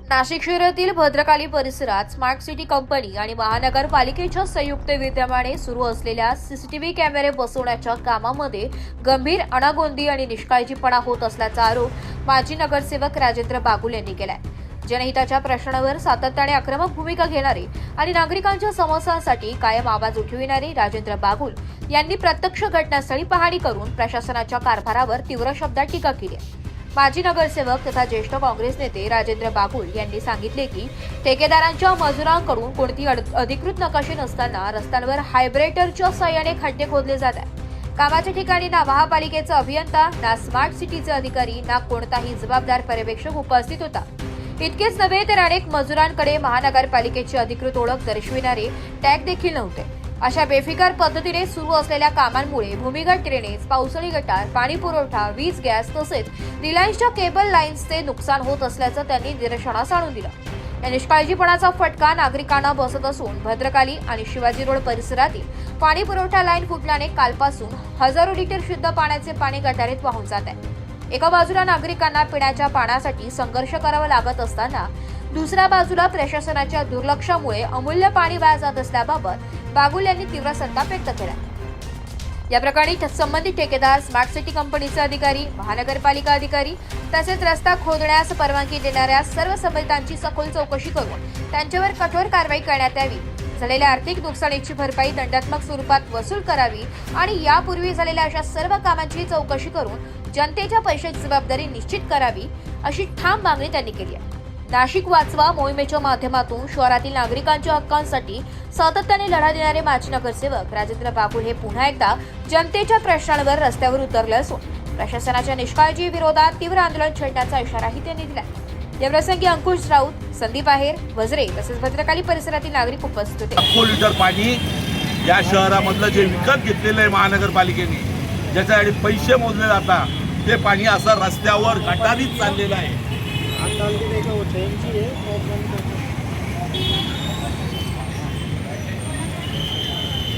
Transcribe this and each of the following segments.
नाशिक शहरातील भद्रकाली परिसरात smart city company आणि महानगरपालिकेच्या संयुक्त विद्यमाने सुरू असलेल्या सीसीटीव्ही कॅमेरे बसवण्याच्या कामामध्ये गंभीर अनागोंदी आणि निष्काळजीपणा होत असल्याचा आरोप माजी नगरसेवक राजेंद्र बागुल यांनी केलाय। जनहिताच्या प्रश्नांवर सातत्याने आक्रमक भूमिका घेणारे आणि नागरिकांच्या समस्यांसाठी कायम आवाज उठविणारे राजेंद्र बागुल यांनी प्रत्यक्ष घटनास्थळी पाहणी करून प्रशासनाच्या कारभारावर तीव्र शब्दात टीका केली आहे। माजी नगरसेवक तथा ज्येष्ठ काँग्रेस नेते राजेंद्र बागुल यांनी सांगितले की ठेकेदारांच्या मजुरांकडून कोणती अधिकृत नकाशे नसताना रस्त्यांवर हायब्रेटरच्या साहाय्याने खड्डे खोदले जात आहेत। कामाच्या ठिकाणी ना महापालिकेचा अभियंता, ना स्मार्ट सिटीचे अधिकारी, ना कोणताही जबाबदार पर्यवेक्षक उपस्थित होता। इतकेच नव्हे तर अनेक मजुरांकडे महानगरपालिकेची अधिकृत ओळख दर्शविणारे टॅग देखील नव्हते। अशा बेफिकार पद्धतीने सुरू असलेल्या कामांमुळे भूमिगत ड्रेनेज, पावसाळी गटार, पाणी पुरवठा, वीज, गॅस तसेच रिलायन्सच्या केबल लाईन्सचे नुकसान होत असल्याचं त्यांनी निदर्शनास आणून दिलं। या निष्काळजीपणाचा फटका नागरिकांना बसत असून भद्रकाली आणि शिवाजी रोड परिसरातील पाणी पुरवठा लाईन फुटल्याने कालपासून हजारो लिटर शुद्ध पाण्याचे पाणी गटारीत वाहून जात आहे। एका बाजूला नागरिकांना पिण्याच्या पाण्यासाठी संघर्ष करावा लागत असताना दुसऱ्या बाजूला प्रशासनाच्या दुर्लक्षामुळे अमूल्य पाणी वाया जात असल्याबाबत बागुल यांनी तीव्र संताप व्यक्त केला। या प्रकरणी संबंधित ठेकेदार, स्मार्ट सिटी कंपनीचे अधिकारी, महानगरपालिका अधिकारी तसेच रस्ता खोदण्यास परवानगी देणाऱ्या सर्व संबंधितांची सखोल चौकशी करून त्यांच्यावर कठोर कारवाई करण्यात यावी। झालेल्या आर्थिक नुकसानीची भरपाई दंडात्मक स्वरूपात वसूल करावी आणि यापूर्वी झालेल्या अशा सर्व कामांची चौकशी करून जनतेच्या पैशाची जबाबदारी निश्चित करावी, अशी ठाम मागणी त्यांनी केली आहे। नाशिक वाचवा मोहिमेच्या माध्यमातून शहरातील नागरिकांच्या हक्कांसाठी सातत्याने लढा देणारे माजी नगरसेवक राजेंद्र बागुल हे पुन्हा एकदा जनतेच्या प्रश्नांवर रस्त्यावर उतरले असून प्रशासनाच्या निष्काळजी विरोधात तीव्र आंदोलन छेडण्याचा इशाराही त्यांनी दिला। याप्रसंगी अंकुश राऊत, संदीप आहेर, वजरे तसेच भद्रकाली परिसरातील नागरिक उपस्थित होते। लाखो लिटर पाणी या शहरामधलं जे विकत घेतलेलं आहे महानगरपालिकेने, ज्याच्यासाठी पैसे मोजले जातात, ते पाणी असं रस्त्यावर गटारीत चाललेलं आहे।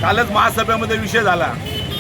कालच महासभेमध्ये विषय झाला,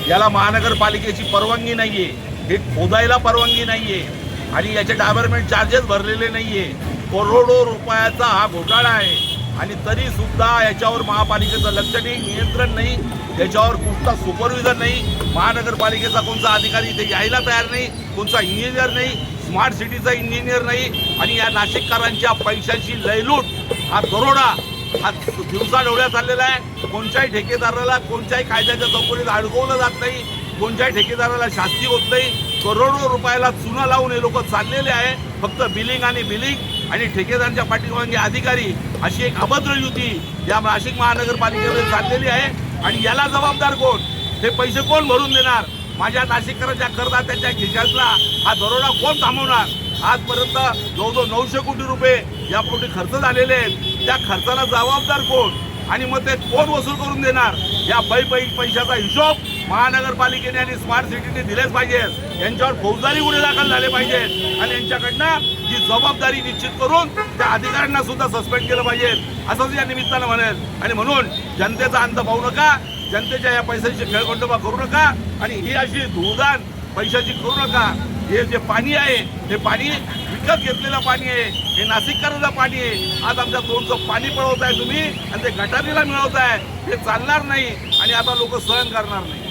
याला महानगरपालिकेची परवानगी नाहीये, हे खोदायला परवानगी नाहीये आणि याचे डायव्हर्मेंट चार्जेस भरलेले नाहीये। करोडो रुपयाचा हा घोटाळा आहे आणि तरी सुद्धा याच्यावर महापालिकेचं लक्ष नाही, नियंत्रण नाही, याच्यावर कुठला सुपरविजन नाही। महानगरपालिकेचा कोणता अधिकारी इथे यायला तयार नाही, कोणता इंजिनियर नाही, स्मार्ट सिटीचा इंजिनियर नाही आणि या नाशिककरांच्या पैशाची लयलूट, हा दरोडा हा दिवसा डोळ्या चाललेला आहे। कोणत्याही ठेकेदाराला कोणत्याही कायद्याच्या चौकटीत अडकवलं जात नाही, कोणत्याही ठेकेदाराला शास्ती होत नाही। करोडो रुपयाला चुना लावून हे लोक चाललेले आहे, फक्त बिलिंग आणि बिलिंग आणि ठेकेदारांच्या पाठीमागे अधिकारी, अशी एक अभद्र युती या नाशिक महानगरपालिकेमध्ये चाललेली आहे। आणि याला जबाबदार कोण? हे पैसे कोण भरून देणार? माझ्या नाशिककरांच्या करदात्यांच्या खिशातला हा दरोडा कोण थांबवणार? आजपर्यंत जवळजवळ 900 कोटी रुपये यापोटी खर्च झालेले आहेत, त्या खर्चाला जबाबदार कोण आणि मग ते कोण वसूल करून देणार? या पैशाचा हिशोब महानगरपालिकेने आणि स्मार्ट सिटीने दिलेच पाहिजे। यांच्यावर फौजदारी गुन्हे दाखल झाले पाहिजेत आणि यांच्याकडनं ही जबाबदारी निश्चित करून त्या अधिकाऱ्यांना सुद्धा सस्पेंड केलं पाहिजे, असंच या निमित्तानं म्हणेल। आणि म्हणून जनतेचा अंत पाहू नका, जनतेच्या या पैशाची खेळखंडोबा करू नका आणि ही अशी धुळदाण पैशाची करू नका। हे जे पाणी आहे हे पाणी विकत घेतलेलं पाणी आहे, हे नाशिककरांचं पाणी आहे। आज आमच्या तोंडचं पाणी पळवताय तुम्ही आणि ते गटारीला मिळवताय, हे चालणार नाही आणि आता लोक सहन करणार नाही।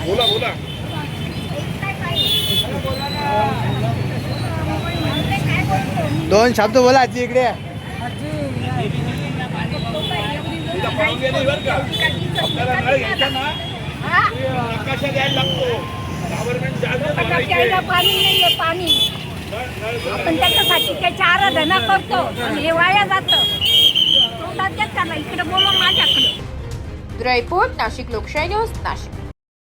बोला बोला दोन शब्द बोला आजी इकडे। आपल्याला नळ घ्यायचा ना, नकाशा द्यायला लागतो, गव्हर्नमेंट चार्जेस पाणी नाहीये, पाणी आपण त्याच्यासाठी त्याची आराधना करतो आणि हे वाया जातं। तोंडात त्याला इकडे बोलवा माझ्याकडे। ब्युरो रिपोर्ट, नाशिक लोकशाही न्यूज, नाशिक।